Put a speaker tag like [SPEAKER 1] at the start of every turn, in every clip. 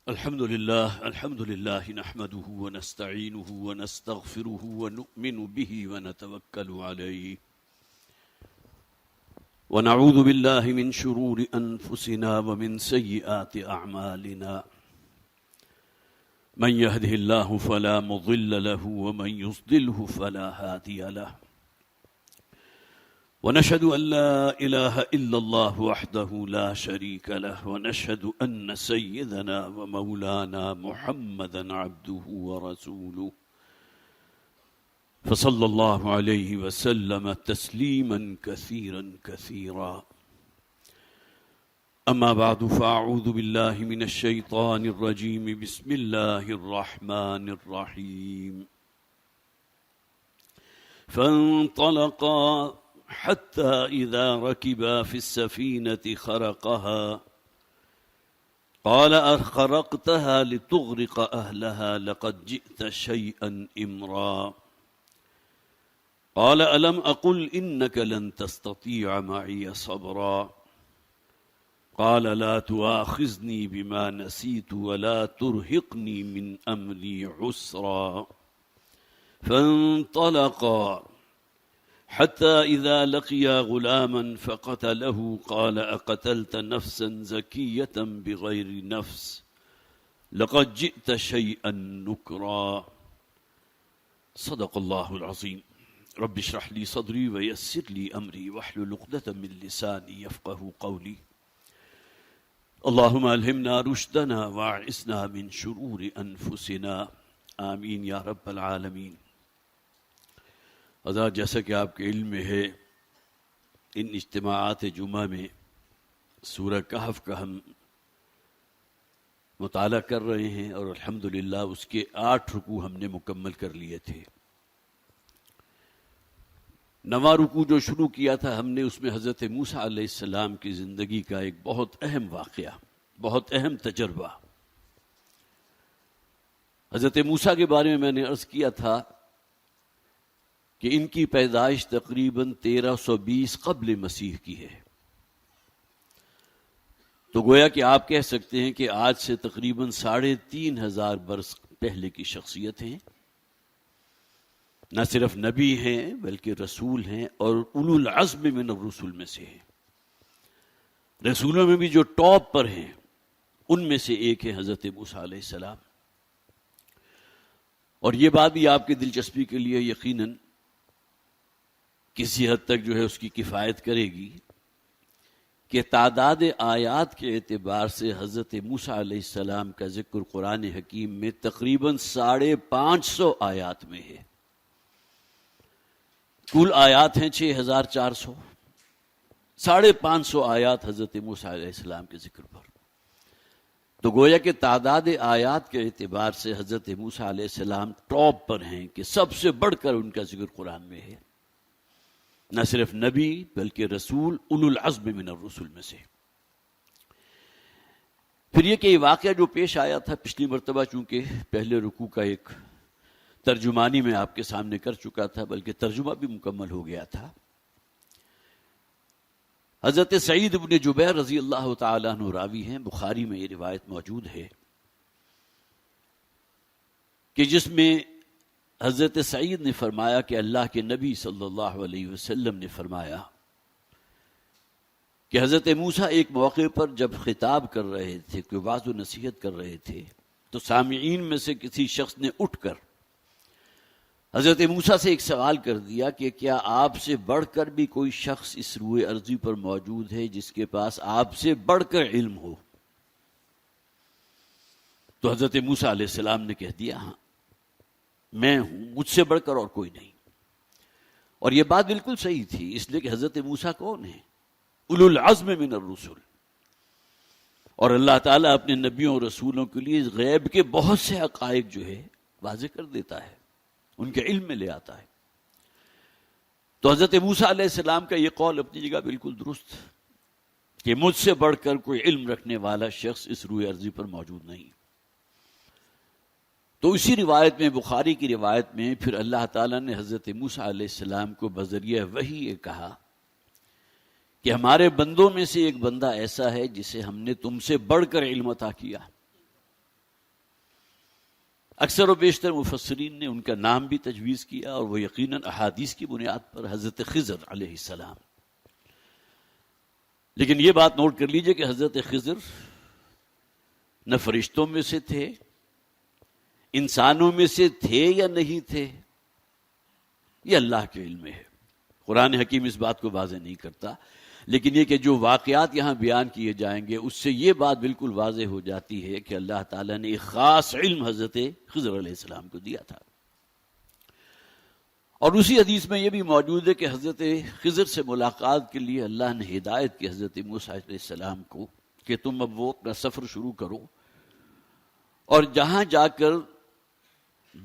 [SPEAKER 1] الحمد لله نحمده ونستعينه ونستغفره ونؤمن به ونتوكل عليه ونعوذ بالله من شرور أنفسنا ومن سيئات أعمالنا من يهده الله فلا مضل له ومن يضلله فلا هادي له ونشهد أن لا إله إلا الله وحده لا شريك له ونشهد أن سيدنا ومولانا محمدا عبده ورسوله فصلى الله عليه وسلم تسليما كثيرا كثيرا أما بعد فأعوذ بالله من الشيطان الرجيم بسم الله الرحمن الرحيم فانطلقا حتى إذا ركبا في السفينة خرقها قال أخرقتها لتغرق أهلها لقد جئت شيئا إمرا قال ألم أقل إنك لن تستطيع معي صبرا قال لا تؤاخذني بما نسيت ولا ترهقني من أمري عسرا فانطلقا حتى إذا لقيا غلاما فقتله قال أقتلت نفسا زكية بغير نفس لقد جئت شيئا نكرا صدق الله العظيم رب اشرح لي صدري ويسر لي أمري واحلل عقدة من لساني يفقهوا قولي اللهم ألهمنا رشدنا واعصمنا من شرور أنفسنا آمین یا رب العالمین۔ حضرات، جیسا کہ آپ کے علم میں ہے، ان اجتماعات جمعہ میں سورہ کہف کا ہم مطالعہ کر رہے ہیں اور الحمدللہ اس کے 8 رکوع ہم نے مکمل کر لیے تھے۔ 9واں رکوع جو شروع کیا تھا ہم نے، اس میں حضرت موسیٰ علیہ السلام کی زندگی کا ایک بہت اہم واقعہ، بہت اہم تجربہ۔ حضرت موسیٰ کے بارے میں میں نے عرض کیا تھا کہ ان کی پیدائش تقریباً 1320 قبل مسیح کی ہے، تو گویا کہ آپ کہہ سکتے ہیں کہ آج سے تقریباً 3500 برس پہلے کی شخصیت ہیں۔ نہ صرف نبی ہیں بلکہ رسول ہیں، اور اولو العزم من الرسل میں سے ہیں۔ رسولوں میں بھی جو ٹاپ پر ہیں ان میں سے ایک ہے حضرت موسیٰ علیہ السلام۔ اور یہ بات بھی آپ کی دلچسپی کے لیے یقیناً کسی حد تک جو ہے اس کی کفایت کرے گی کہ تعداد آیات کے اعتبار سے حضرت موسیٰ علیہ السلام کا ذکر قرآن حکیم میں تقریباً 550 آیات میں ہے۔ کل آیات ہیں 6400، 550 آیات حضرت موسیٰ علیہ السلام کے ذکر پر۔ تو گویا کہ تعداد آیات کے اعتبار سے حضرت موسیٰ علیہ السلام ٹاپ پر ہیں کہ سب سے بڑھ کر ان کا ذکر قرآن میں ہے، نہ صرف نبی بلکہ رسول، اولو العزم من الرسل میں سے۔ پھر یہ کہ یہ واقعہ جو پیش آیا تھا پچھلی مرتبہ، چونکہ پہلے رکوع کا ایک ترجمانی میں آپ کے سامنے کر چکا تھا، بلکہ ترجمہ بھی مکمل ہو گیا تھا۔ حضرت سعید بن جبیر رضی اللہ تعالیٰ عنہ راوی ہیں، بخاری میں یہ روایت موجود ہے کہ جس میں حضرت سعید نے فرمایا کہ اللہ کے نبی صلی اللہ علیہ وسلم نے فرمایا کہ حضرت موسیٰ ایک موقع پر جب خطاب کر رہے تھے، کوئی وعظ و نصیحت کر رہے تھے، تو سامعین میں سے کسی شخص نے اٹھ کر حضرت موسیٰ سے ایک سوال کر دیا کہ کیا آپ سے بڑھ کر بھی کوئی شخص اس روئے ارضی پر موجود ہے جس کے پاس آپ سے بڑھ کر علم ہو؟ تو حضرت موسیٰ علیہ السلام نے کہہ دیا ہاں میں ہوں، مجھ سے بڑھ کر اور کوئی نہیں۔ اور یہ بات بالکل صحیح تھی، اس لیے کہ حضرت موسیٰ کون ہیں؟ اولو العزم من الرسل۔ اور اللہ تعالیٰ اپنے نبیوں اور رسولوں کے لیے غیب کے بہت سے حقائق جو ہے واضح کر دیتا ہے، ان کے علم میں لے آتا ہے۔ تو حضرت موسیٰ علیہ السلام کا یہ قول اپنی جگہ بالکل درست کہ مجھ سے بڑھ کر کوئی علم رکھنے والا شخص اس روئے ارضی پر موجود نہیں۔ تو اسی روایت میں، بخاری کی روایت میں، پھر اللہ تعالیٰ نے حضرت موسیٰ علیہ السلام کو بذریعہ وحی یہ کہا کہ ہمارے بندوں میں سے ایک بندہ ایسا ہے جسے ہم نے تم سے بڑھ کر علم عطا کیا۔ اکثر و بیشتر مفسرین نے ان کا نام بھی تجویز کیا، اور وہ یقیناً احادیث کی بنیاد پر حضرت خضر علیہ السلام۔ لیکن یہ بات نوٹ کر لیجئے کہ حضرت خضر نہ فرشتوں میں سے تھے، انسانوں میں سے تھے یا نہیں تھے، یہ اللہ کے علم میں ہے۔ قرآن حکیم اس بات کو واضح نہیں کرتا، لیکن یہ کہ جو واقعات یہاں بیان کیے جائیں گے اس سے یہ بات بالکل واضح ہو جاتی ہے کہ اللہ تعالیٰ نے ایک خاص علم حضرت خضر علیہ السلام کو دیا تھا۔ اور اسی حدیث میں یہ بھی موجود ہے کہ حضرت خضر سے ملاقات کے لیے اللہ نے ہدایت کی حضرت موسیٰ علیہ السلام کو کہ تم اب وہ اپنا سفر شروع کرو، اور جہاں جا کر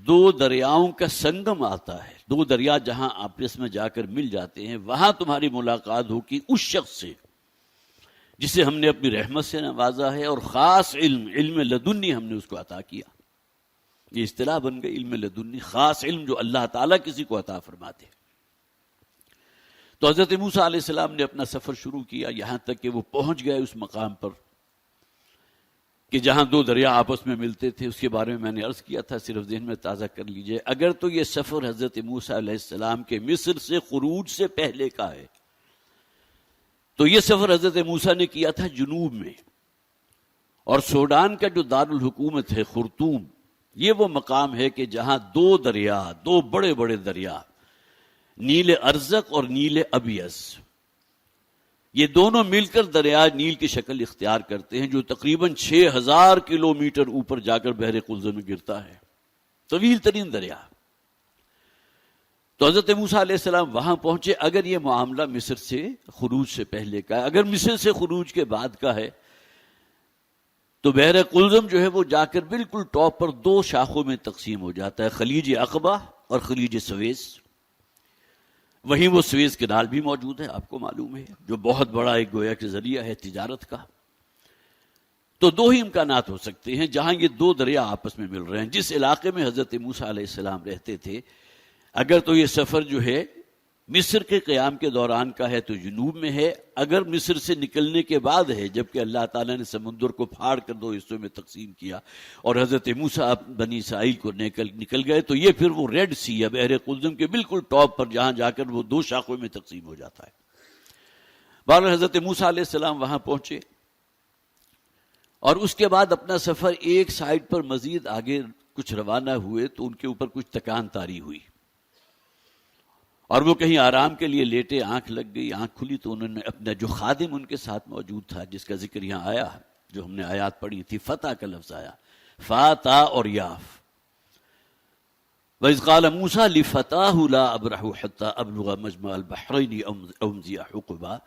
[SPEAKER 1] دو دریاؤں کا سنگم آتا ہے، دو دریا جہاں آپس میں جا کر مل جاتے ہیں، وہاں تمہاری ملاقات ہوگی اس شخص سے جسے ہم نے اپنی رحمت سے نوازا ہے، اور خاص علم لدنی ہم نے اس کو عطا کیا۔ یہ اصطلاح بن گئی علم لدنی، خاص علم جو اللہ تعالیٰ کسی کو عطا فرماتے۔ تو حضرت موسیٰ علیہ السلام نے اپنا سفر شروع کیا، یہاں تک کہ وہ پہنچ گئے اس مقام پر کہ جہاں دو دریا آپس میں ملتے تھے۔ اس کے بارے میں نے عرض کیا تھا، صرف ذہن میں تازہ کر لیجئے۔ اگر تو یہ سفر حضرت موسیٰ علیہ السلام کے مصر سے خروج سے پہلے کا ہے، تو یہ سفر حضرت موسیٰ نے کیا تھا جنوب میں، اور سوڈان کا جو دارالحکومت ہے خرطوم، یہ وہ مقام ہے کہ جہاں دو دریا، دو بڑے بڑے دریا، نیل ارزق اور نیل ابیض، یہ دونوں مل کر دریا نیل کی شکل اختیار کرتے ہیں، جو تقریباً 6000 کلومیٹر اوپر جا کر بحر قلزم میں گرتا ہے، طویل ترین دریا۔ تو حضرت موسیٰ علیہ السلام وہاں پہنچے۔ اگر یہ معاملہ مصر سے خروج سے پہلے کا ہے، اگر مصر سے خروج کے بعد کا ہے، تو بحر قلزم جو ہے وہ جا کر بالکل ٹاپ پر دو شاخوں میں تقسیم ہو جاتا ہے، خلیج عقبہ اور خلیج سویس۔ وہیں وہ سویس کنال بھی موجود ہے، آپ کو معلوم ہے، جو بہت بڑا ایک گویا کہ ذریعہ ہے تجارت کا۔ تو دو ہی امکانات ہو سکتے ہیں جہاں یہ دو دریا آپس میں مل رہے ہیں۔ جس علاقے میں حضرت موسیٰ علیہ السلام رہتے تھے، اگر تو یہ سفر جو ہے مصر کے قیام کے دوران کا ہے تو جنوب میں ہے، اگر مصر سے نکلنے کے بعد ہے، جبکہ اللہ تعالیٰ نے سمندر کو پھاڑ کر دو حصوں میں تقسیم کیا اور حضرت موسیٰ بنی اسرائیل کو نکل گئے، تو یہ پھر وہ ریڈ سی ہے، بحر قلزم کے بالکل ٹاپ پر، جہاں جا کر وہ دو شاخوں میں تقسیم ہو جاتا ہے۔ بہرحال حضرت موسیٰ علیہ السلام وہاں پہنچے، اور اس کے بعد اپنا سفر ایک سائڈ پر مزید آگے کچھ روانہ ہوئے، تو ان کے اوپر کچھ تکان طاری ہوئی، اور وہ کہیں آرام کے لیے لیٹے، آنکھ لگ گئی، آنکھ کھلی تو انہوں نے اپنا جو خادم ان کے ساتھ موجود تھا، جس کا ذکر یہاں آیا، جو ہم نے آیات پڑھی تھی، فتح کا لفظ آیا، فا تا اور یاف، وَإِذْ قَالَ مُوسَىٰ لِفَتَاهُ لَا أَبْرَحُ حَتَّىٰ أَبْلُغَ مَجْمَعَ الْبَحْرَيْنِ أَوْ أَمْضِيَ حُقُبًا۔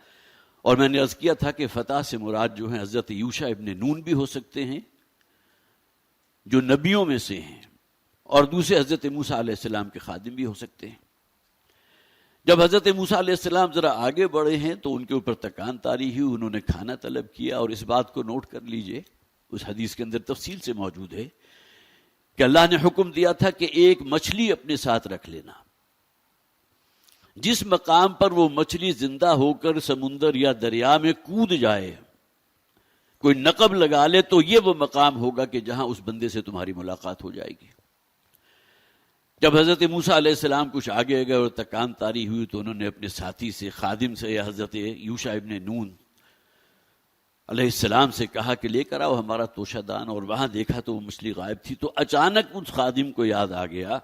[SPEAKER 1] اور میں نے عرض کیا تھا کہ فتح سے مراد جو ہیں حضرت یوشع ابن نون بھی ہو سکتے ہیں، جو نبیوں میں سے ہیں، اور دوسرے حضرت موسیٰ علیہ السلام کے خادم بھی ہو سکتے ہیں۔ جب حضرت موسیٰ علیہ السلام ذرا آگے بڑھے ہیں تو ان کے اوپر تکان طاری ہوئی، انہوں نے کھانا طلب کیا، اور اس بات کو نوٹ کر لیجئے، اس حدیث کے اندر تفصیل سے موجود ہے کہ اللہ نے حکم دیا تھا کہ ایک مچھلی اپنے ساتھ رکھ لینا، جس مقام پر وہ مچھلی زندہ ہو کر سمندر یا دریا میں کود جائے، کوئی نقب لگا لے، تو یہ وہ مقام ہوگا کہ جہاں اس بندے سے تمہاری ملاقات ہو جائے گی۔ جب حضرت موسیٰ علیہ السلام کچھ آگے گئے اور تکان طاری ہوئی، تو انہوں نے اپنے ساتھی سے، خادم سے، یا حضرت یوشع ابن نون علیہ السلام سے کہا کہ لے کر آؤ ہمارا توشہ دان، اور وہاں دیکھا تو وہ مچھلی غائب تھی۔ تو اچانک اس خادم کو یاد آ گیا،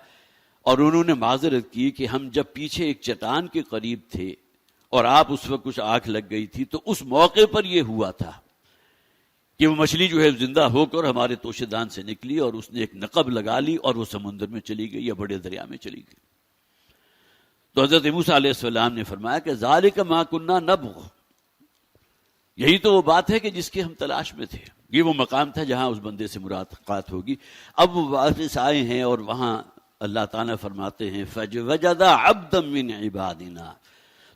[SPEAKER 1] اور انہوں نے معذرت کی کہ ہم جب پیچھے ایک چٹان کے قریب تھے اور آپ اس وقت کچھ آنکھ لگ گئی تھی، تو اس موقع پر یہ ہوا تھا کہ وہ مچھلی جو ہے زندہ ہو کر ہمارے توشہ دان سے نکلی، اور اس نے ایک نقب لگا لی اور وہ سمندر میں چلی گئی یا بڑے دریا میں چلی گئی۔ تو حضرت موسیٰ علیہ السلام نے فرمایا کہ ذالک ما کنا نبغ، یہی تو وہ بات ہے کہ جس کی ہم تلاش میں تھے، یہ وہ مقام تھا جہاں اس بندے سے ملاقات ہوگی۔ اب وہ واپس آئے ہیں، اور وہاں اللہ تعالیٰ فرماتے ہیں فَوَجَدَ عَبْدًا مِّنْ عِبَادِنَا،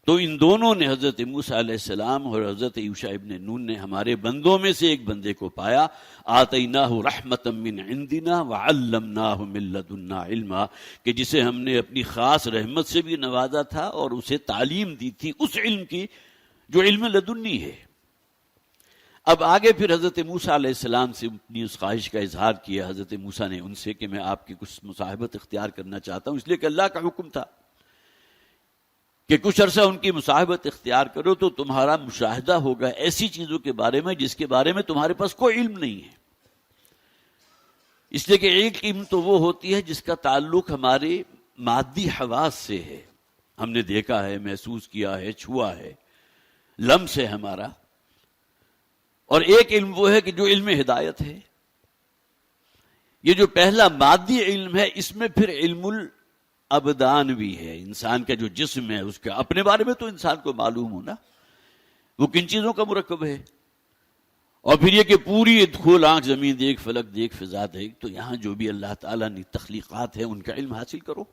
[SPEAKER 1] تو ان دونوں نے، حضرت موسیٰ علیہ السلام اور حضرت یوشع ابن نون نے، ہمارے بندوں میں سے ایک بندے کو پایا، آتَيْنَاهُ رَحْمَةً مِّنْ عِنْدِنَا وَعَلَّمْنَاهُ مِن لَّدُنَّا عِلْمًا، کہ جسے ہم نے اپنی خاص رحمت سے بھی نوازا تھا اور اسے تعلیم دی تھی اس علم کی جو علم لدنی ہے۔ اب آگے پھر حضرت موسیٰ علیہ السلام سے اپنی اس خواہش کا اظہار کیا حضرت موسیٰ نے ان سے کہ میں آپ کی کچھ مصاحبت اختیار کرنا چاہتا ہوں، اس لیے کہ اللہ کا حکم تھا کہ کچھ عرصہ ان کی مصاحبت اختیار کرو تو تمہارا مشاہدہ ہوگا ایسی چیزوں کے بارے میں جس کے بارے میں تمہارے پاس کوئی علم نہیں ہے. اس لیے کہ ایک علم تو وہ ہوتی ہے جس کا تعلق ہمارے مادی حواس سے ہے، ہم نے دیکھا ہے، محسوس کیا ہے، چھوا ہے، لمس ہے ہمارا. اور ایک علم وہ ہے کہ جو علم ہدایت ہے. یہ جو پہلا مادی علم ہے اس میں پھر علم الابدان بھی ہے، انسان کا جو جسم ہے اس کا اپنے بارے میں تو انسان کو معلوم ہونا وہ کن چیزوں کا مرکب ہے. اور پھر یہ کہ پوری کھول آنکھ زمین دیکھ، فلک دیکھ، فضا دیکھ، تو یہاں جو بھی اللہ تعالیٰ نے تخلیقات ہیں ان کا علم حاصل کرو،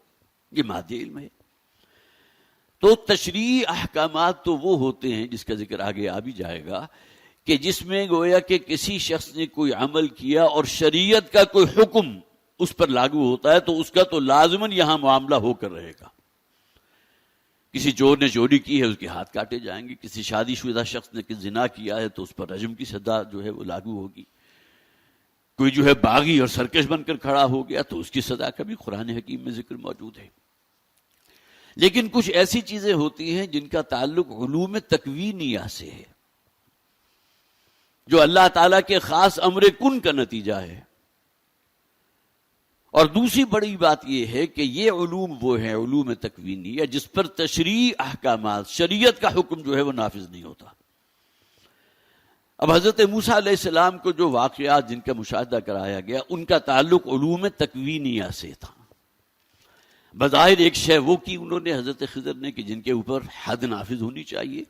[SPEAKER 1] یہ مادی علم ہے. تو تشریعی احکامات تو وہ ہوتے ہیں جس کا ذکر آگے آ بھی جائے گا کہ جس میں گویا کہ کسی شخص نے کوئی عمل کیا اور شریعت کا کوئی حکم اس پر لاگو ہوتا ہے تو اس کا تو لازماً یہاں معاملہ ہو کر رہے گا. کسی چور نے چوری کی ہے اس کے ہاتھ کاٹے جائیں گے، کسی شادی شدہ شخص نے زنا کیا ہے تو اس پر رجم کی سزا جو ہے وہ لاگو ہوگی. کوئی جو ہے باغی اور سرکش بن کر کھڑا ہو گیا تو اس کی سزا کا بھی قرآن حکیم میں ذکر موجود ہے. لیکن کچھ ایسی چیزیں ہوتی ہیں جن کا تعلق علوم تکوینیہ سے ہے، جو اللہ تعالیٰ کے خاص امر کن کا نتیجہ ہے. اور دوسری بڑی بات یہ ہے کہ یہ علوم وہ ہیں علوم تکوینیہ جس پر تشریعی احکامات، شریعت کا حکم جو ہے وہ نافذ نہیں ہوتا. اب حضرت موسیٰ علیہ السلام کو جو واقعات جن کا مشاہدہ کرایا گیا ان کا تعلق علوم تکوینیہ سے تھا. بظاہر ایک شے وہ کی انہوں نے حضرت خضر نے کہ جن کے اوپر حد نافذ ہونی چاہیے،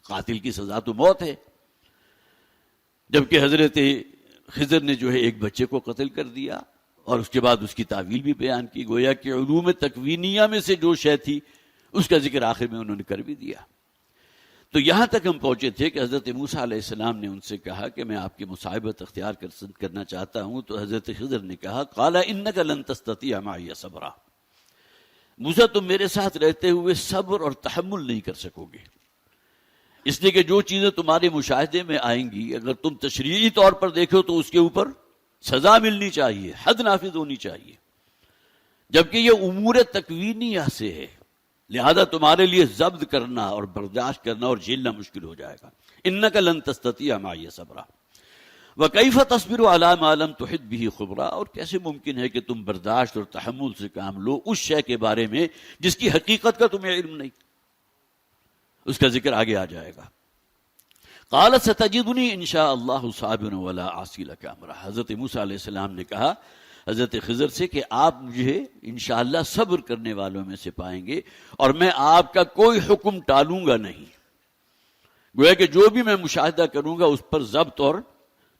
[SPEAKER 1] قاتل کی سزا تو موت ہے، جبکہ حضرت خضر نے جو ہے ایک بچے کو قتل کر دیا اور اس کے بعد اس کی تعویل بھی بیان کی. گویا کہ علوم تکوینیہ میں سے جو شے تھی اس کا ذکر آخر میں انہوں نے کر بھی دیا. تو یہاں تک ہم پہنچے تھے کہ حضرت موسیٰ علیہ السلام نے ان سے کہا کہ میں آپ کی مصاحبت اختیار کرنا چاہتا ہوں. تو حضرت خضر نے کہا قال انک لن تستطیع معی صبرا، موسیٰ تم میرے ساتھ رہتے ہوئے صبر اور تحمل نہیں کر سکو گے، اس لیے کہ جو چیزیں تمہارے مشاہدے میں آئیں گی اگر تم تشریعی طور پر دیکھو تو اس کے اوپر سزا ملنی چاہیے، حد نافذ ہونی چاہیے، جبکہ یہ امور تکوینیہ سے ہے، لہذا تمہارے لیے ضبط کرنا اور برداشت کرنا اور جھیلنا مشکل ہو جائے گا. انک لن تستطیع معی صبرا وکیف تصبر علی ما لم تحط به خبرا، اور کیسے ممکن ہے کہ تم برداشت اور تحمل سے کام لو اس شے کے بارے میں جس کی حقیقت کا تمہیں علم نہیں. اس کا ذکر آگے آ جائے گا. قال ستجدنی ان شاء اللہ صابرا ولا اعصی لک امرا، حضرت موسیٰ علیہ السلام نے کہا حضرت خضر سے کہ آپ مجھے انشاءاللہ صبر کرنے والوں میں سے پائیں گے اور میں آپ کا کوئی حکم ٹالوں گا نہیں. گویا کہ جو بھی میں مشاہدہ کروں گا اس پر ضبط اور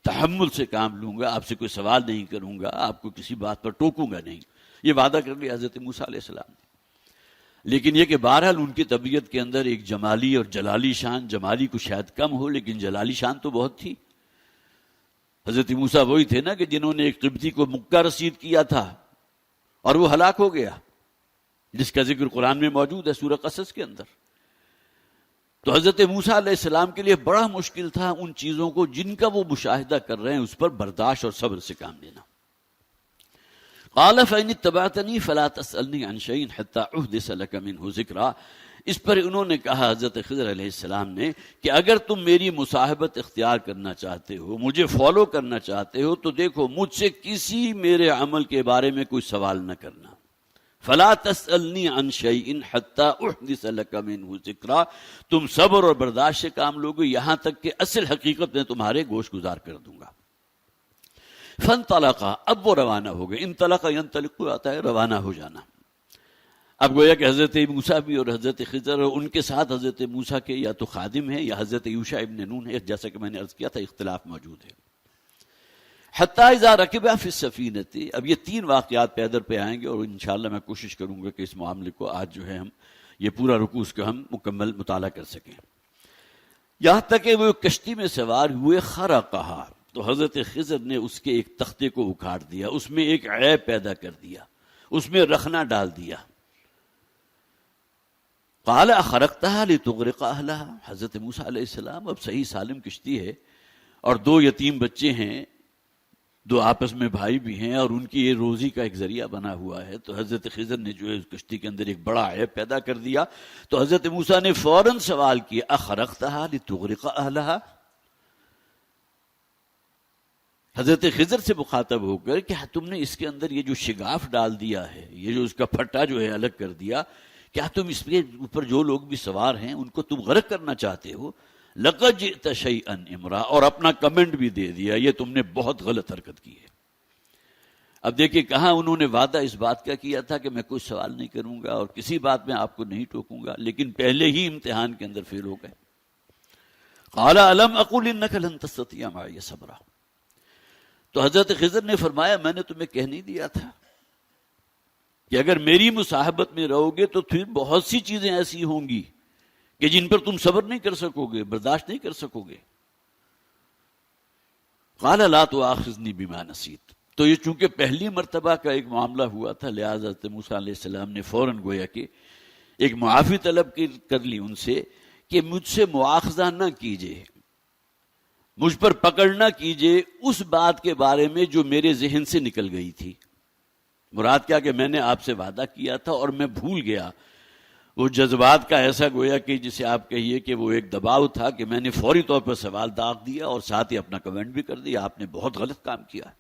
[SPEAKER 1] تحمل سے کام لوں گا، آپ سے کوئی سوال نہیں کروں گا، آپ کو کسی بات پر ٹوکوں گا نہیں. یہ وعدہ کر لیا حضرت موسیٰ علیہ السلام نے. لیکن یہ کہ بہرحال ان کی طبیعت کے اندر ایک جمالی اور جلالی شان، جمالی کو شاید کم ہو لیکن جلالی شان تو بہت تھی. حضرت موسیٰ وہی تھے نا کہ جنہوں نے ایک قبطی کو مکہ رسید کیا تھا اور وہ ہلاک ہو گیا، جس کا ذکر قرآن میں موجود ہے سورہ قصص کے اندر. تو حضرت موسیٰ علیہ السلام کے لیے بڑا مشکل تھا ان چیزوں کو جن کا وہ مشاہدہ کر رہے ہیں اس پر برداشت اور صبر سے کام لینا. قال فإن اتبعتني فلا تسألني عن شيء حتى أحدث لك منه ذكرا. اس پر انہوں نے کہا حضرت خضر علیہ السلام نے کہ اگر تم میری مصاحبت اختیار کرنا چاہتے ہو، مجھے فالو کرنا چاہتے ہو تو دیکھو مجھ سے کسی میرے عمل کے بارے میں کوئی سوال نہ کرنا. فلا تسألنی عن شيء حتى احدث لك منه ذکرا، تم صبر اور برداشت سے کام لوگے یہاں تک کہ اصل حقیقت میں تمہارے گوش گزار کر دوں گا. فانطلقا، اب وہ روانہ ہو گئے. انطلق ينطلق آتا ہے روانہ ہو جانا. اب گویا کہ حضرت موسیٰ بھی اور حضرت خضر اور ان کے ساتھ حضرت موسیٰ کے یا تو خادم ہیں یا حضرت یوشع ابن نون ہے، جیسا کہ میں نے عرض کیا تھا اختلاف موجود ہے. حتی اذا رکبا فی السفینۃ، اب یہ تین واقعات پیدر پہ آئیں گے اور انشاءاللہ میں کوشش کروں گا کہ اس معاملے کو آج جو ہے ہم یہ پورا رکوع اس کا ہم مکمل مطالعہ کر سکیں. یہاں تک کہ وہ کشتی میں سوار ہوئے، خرقہا، تو حضرت خضر نے اس کے ایک تختے کو اکھاڑ دیا، اس میں ایک عیب پیدا کر دیا، اس میں رخنا ڈال دیا. قال اخرقتها لتغرق اهلها، حضرت موسیٰ علیہ السلام اب صحیح سالم کشتی ہے اور 2 یتیم بچے ہیں، 2 آپس میں بھائی بھی ہیں، اور ان کی یہ روزی کا ایک ذریعہ بنا ہوا ہے. تو حضرت خضر نے جو ہے اس کشتی کے اندر ایک بڑا عیب پیدا کر دیا. تو حضرت موسیٰ نے فوراً سوال کیا اخرقتھا لتغرق اہلہا، حضرت خضر سے مخاطب ہو کر کہ تم نے اس کے اندر یہ جو شگاف ڈال دیا ہے، یہ جو اس کا پھٹا جو ہے الگ کر دیا، کیا تم اس کے اوپر جو لوگ بھی سوار ہیں ان کو تم غرق کرنا چاہتے ہو؟ لقد جئت شیئا امرا، اور اپنا کمنٹ بھی دے دیا، یہ تم نے بہت غلط حرکت کی ہے. اب دیکھیں کہاں انہوں نے وعدہ اس بات کا کیا تھا کہ میں کوئی سوال نہیں کروں گا اور کسی بات میں آپ کو نہیں ٹوکوں گا، لیکن پہلے ہی امتحان کے اندر فیل ہو گئے. قال الم اقل انک لن تستطیع معی صبرا، تو حضرت خضر نے فرمایا میں نے تمہیں کہہ نہیں دیا تھا کہ اگر میری مصاحبت میں رہو گے تو پھر بہت سی چیزیں ایسی ہوں گی کہ جن پر تم صبر نہیں کر سکو گے، برداشت نہیں کر سکو گے. قال لا تؤاخذنی بما نسیت، تو یہ چونکہ پہلی مرتبہ کا ایک معاملہ ہوا تھا، لہٰذا حضرت موسیٰ علیہ السلام نے فوراً گویا کہ ایک معافی طلب کر لی ان سے کہ مجھ سے مواخذہ نہ کیجیے، مجھ پر پکڑ نہ کیجیے اس بات کے بارے میں جو میرے ذہن سے نکل گئی تھی. مراد کیا کہ میں نے آپ سے وعدہ کیا تھا اور میں بھول گیا. وہ جذبات کا ایسا گویا کہ جسے آپ کہیے کہ وہ ایک دباؤ تھا کہ میں نے فوری طور پر سوال داغ دیا اور ساتھ ہی اپنا کمنٹ بھی کر دیا، آپ نے بہت غلط کام کیا.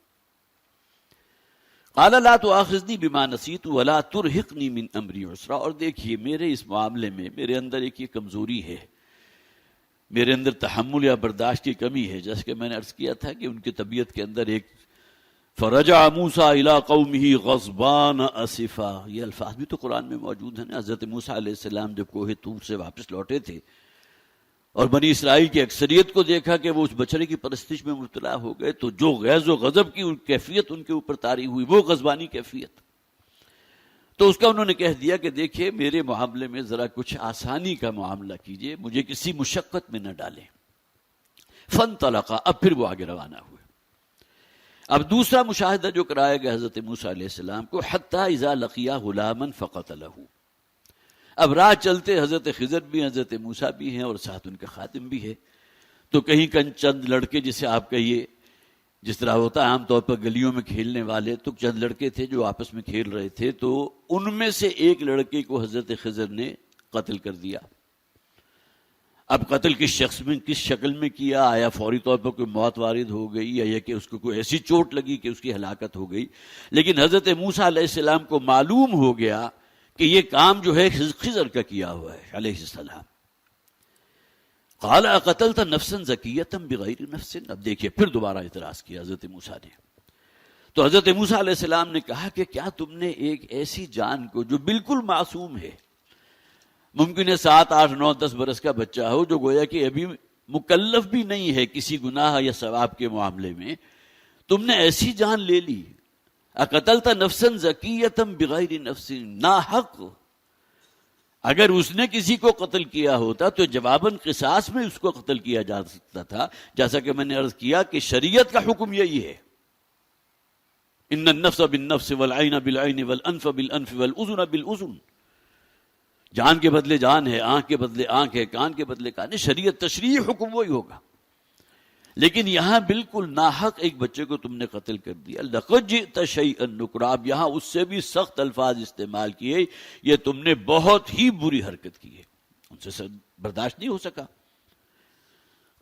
[SPEAKER 1] قال لا تؤاخذنی بما نسیت ولا ترہقنی من امری عسرا، اور دیکھیے میرے اس معاملے میں میرے اندر ایک یہ کمزوری ہے، میرے اندر تحمل یا برداشت کی کمی ہے. جیسے کہ میں نے عرض کیا تھا کہ ان کی طبیعت کے اندر ایک فرجع موسیٰ الی قومہ غضبان اسفا، یہ الفاظ بھی تو قرآن میں موجود ہیں. حضرت موسیٰ علیہ السلام جب کوہ طور سے واپس لوٹے تھے اور بنی اسرائیل کی اکثریت کو دیکھا کہ وہ اس بچڑے کی پرستش میں مبتلا ہو گئے، تو جو غیظ و غضب کی کیفیت ان کے اوپر طاری ہوئی وہ غضبانی کیفیت. تو اس کا انہوں نے کہہ دیا کہ دیکھیے میرے معاملے میں ذرا کچھ آسانی کا معاملہ کیجئے، مجھے کسی مشقت میں نہ ڈالیں. فانطلقا، اب پھر وہ آگے روانہ ہوئے. اب دوسرا مشاہدہ جو کرایا گیا حضرت موسیٰ علیہ السلام کو، حتیٰ اذا لقیا غلاما فقتلہ، اب راہ چلتے حضرت خضر بھی حضرت موسیٰ بھی ہیں اور ساتھ ان کا خادم بھی ہے. تو کہیں چند لڑکے جسے آپ کہیے جس طرح ہوتا ہے عام طور پر گلیوں میں کھیلنے والے، تو چند لڑکے تھے جو آپس میں کھیل رہے تھے، تو ان میں سے ایک لڑکے کو حضرت خضر نے قتل کر دیا. اب قتل کس شکل میں کیا؟ آیا فوری طور پر کوئی موت وارد ہو گئی یا یہ کہ اس کو کوئی ایسی چوٹ لگی کہ اس کی ہلاکت ہو گئی؟ لیکن حضرت موسیٰ علیہ السلام کو معلوم ہو گیا کہ یہ کام جو ہے خضر کا کیا ہوا ہے علیہ السلام. قال اقتلت نفسا زکیۃ بغیر نفس، اب دیکھیے پھر دوبارہ اعتراض کیا حضرت موسیٰ نے. تو حضرت موسیٰ علیہ السلام نے کہا کہ کیا تم نے ایک ایسی جان کو جو بالکل معصوم ہے، ممکن ہے 7 8 9 10 برس کا بچہ ہو جو گویا کہ ابھی مکلف بھی نہیں ہے کسی گناہ یا ثواب کے معاملے میں، تم نے ایسی جان لے لی؟ اقتلت نفسا زکیۃ بغیر نفس، ناحق. اگر اس نے کسی کو قتل کیا ہوتا تو جواباً قصاص میں اس کو قتل کیا جا سکتا تھا، جیسا کہ میں نے عرض کیا کہ شریعت کا حکم یہی ہے، ان النفس بالنفس والعین بالعین والانف بالانف والاذن بالاذن، جان کے بدلے جان ہے، آنکھ کے بدلے آنکھ ہے، کان کے بدلے کان ہے. شریعت تشریع حکم وہی ہوگا. لیکن یہاں بالکل ناحق ایک بچے کو تم نے قتل کر دیا. لقد جئت شیئا نکرا، اب یہاں اس سے بھی سخت الفاظ استعمال کیے، یہ تم نے بہت ہی بری حرکت کی ہے. ان سے برداشت نہیں ہو سکا.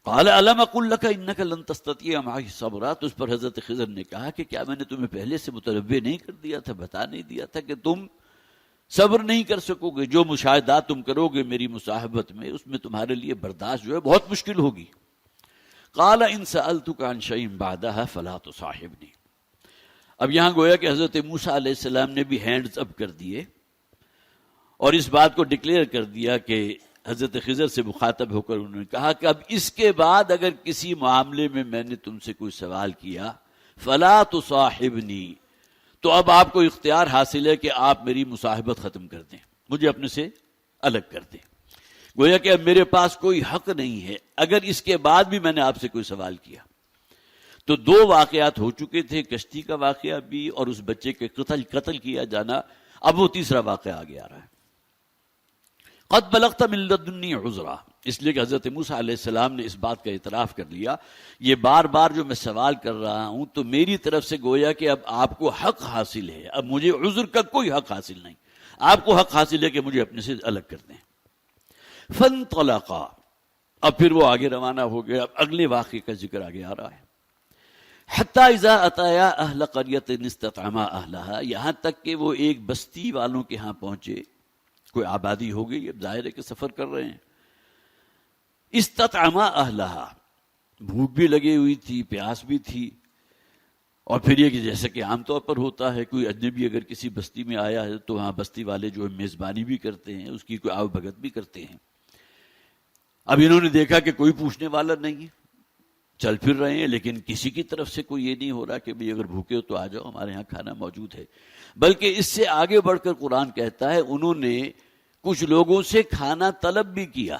[SPEAKER 1] قال الم اقل لك انك لن تستطيع معي صبرا، تو اس پر حضرت خضر نے کہا کہ کیا میں نے تمہیں پہلے سے متنبہ نہیں کر دیا تھا، بتا نہیں دیا تھا کہ تم صبر نہیں کر سکو گے؟ جو مشاہدات تم کرو گے میری مصاحبت میں، اس میں تمہارے لیے برداشت جو ہے بہت مشکل ہوگی. قال ان سألتك عن شيء بعدها فلا تصاحبني. اب یہاں گویا کہ حضرت موسیٰ علیہ السلام نے بھی ہینڈز اپ کر دیے اور اس بات کو ڈکلیئر کر دیا کہ حضرت خضر سے مخاطب ہو کر انہوں نے کہا کہ اب اس کے بعد اگر کسی معاملے میں نے تم سے کوئی سوال کیا فلا تصاحبنی، تو اب آپ کو اختیار حاصل ہے کہ آپ میری مصاحبت ختم کر دیں، مجھے اپنے سے الگ کر دیں. گویا کہ اب میرے پاس کوئی حق نہیں ہے اگر اس کے بعد بھی میں نے آپ سے کوئی سوال کیا. تو 2 واقعات ہو چکے تھے، کشتی کا واقعہ بھی اور اس بچے کے قتل کیا جانا. اب وہ تیسرا واقعہ آگے آ رہا ہے. قد بلغت من لدنی عذرا، اس لیے کہ حضرت موسیٰ علیہ السلام نے اس بات کا اعتراف کر لیا، یہ بار بار جو میں سوال کر رہا ہوں تو میری طرف سے گویا کہ اب آپ کو حق حاصل ہے، اب مجھے عذر کا کوئی حق حاصل نہیں، آپ کو حق حاصل ہے کہ مجھے اپنے سے الگ کر دیں۔ فانطلقا، اب پھر وہ آگے روانہ ہو گیا، اب اگلے واقعے کا ذکر آگے آ رہا ہے۔ حتی اذا اتایا اہل قریۃ استطعما اہلہا، یہاں تک کہ وہ ایک بستی والوں کے ہاں پہنچے، کوئی آبادی ہو گئی، اب ظاہر ہے کہ سفر کر رہے ہیں۔ استطعما اہلہا، بھوک بھی لگی ہوئی تھی، پیاس بھی تھی، اور پھر یہ کہ جیسا کہ عام طور پر ہوتا ہے کوئی اجنبی اگر کسی بستی میں آیا ہے تو وہاں بستی والے جو ہے میزبانی بھی کرتے ہیں، اس کی کوئی آؤ بھگت بھی کرتے ہیں۔ اب انہوں نے دیکھا کہ کوئی پوچھنے والا نہیں ہے، چل پھر رہے ہیں، لیکن کسی کی طرف سے کوئی یہ نہیں ہو رہا کہ بھئی اگر بھوکے ہو تو آ جاؤ، ہمارے ہاں کھانا موجود ہے۔ بلکہ اس سے آگے بڑھ کر قرآن کہتا ہے انہوں نے کچھ لوگوں سے کھانا طلب بھی کیا۔